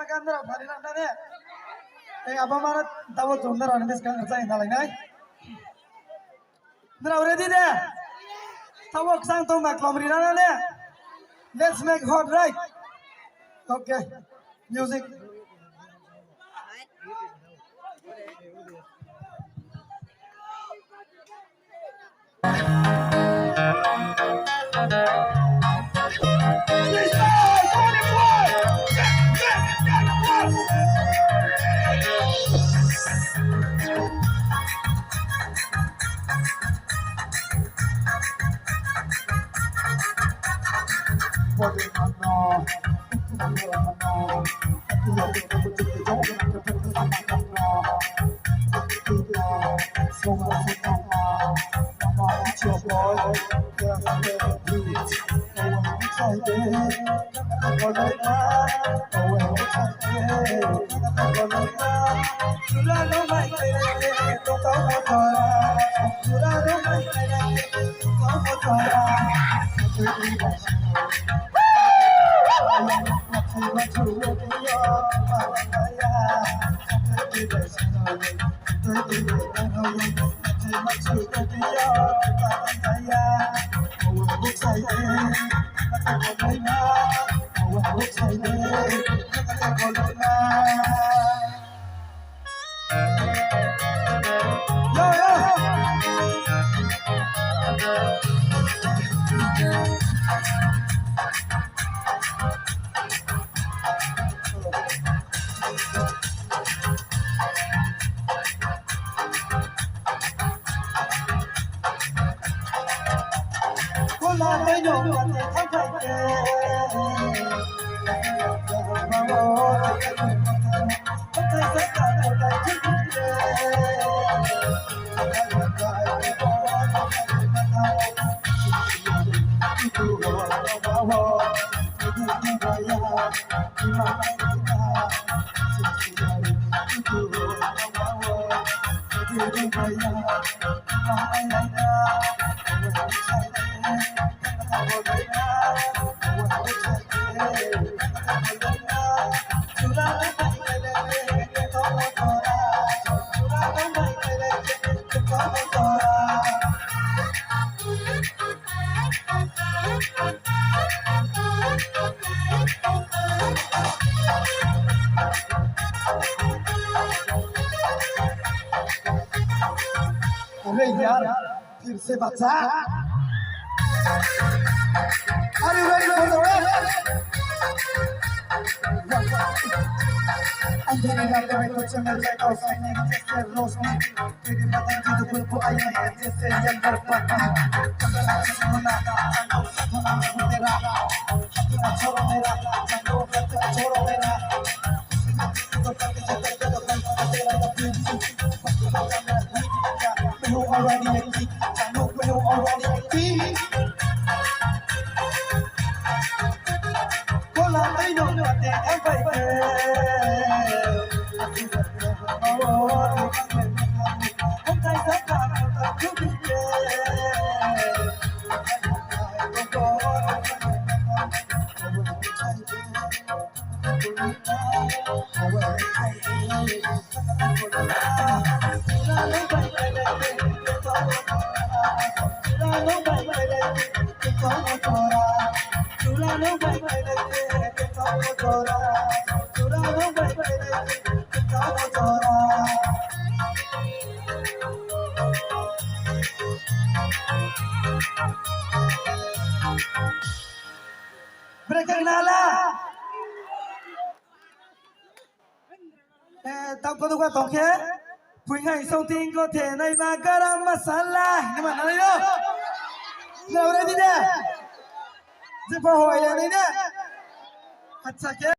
Kandra, Marina, eh, Abamana, Tavo Tundra, and this kind of thing, like they're ready there. Tawak Santo Maclomrina, let's make hot right. Okay, music. अरे यार फिर से बचा अरे very अंधेरे रातों में तुझसे मिल जाए तो सीने जैसे रोशनी तेरी बदन की दुबल को आई है जैसे यंत्र पता कमला सुना सपना तेरा अपना छोड़ो मेरा जानो छोड़ो मेरा तो करके चलते तो तेरा already a key. I know we're already a key. Well, I know what they ever Breaking nala. Tao có đúng không thế? Quỳnh Hải sâu tin có thể này mà garam masala. Nhưng mà nói đâu? Đâu đây đi nè? Giúp hồi này nè. अच्छा क्या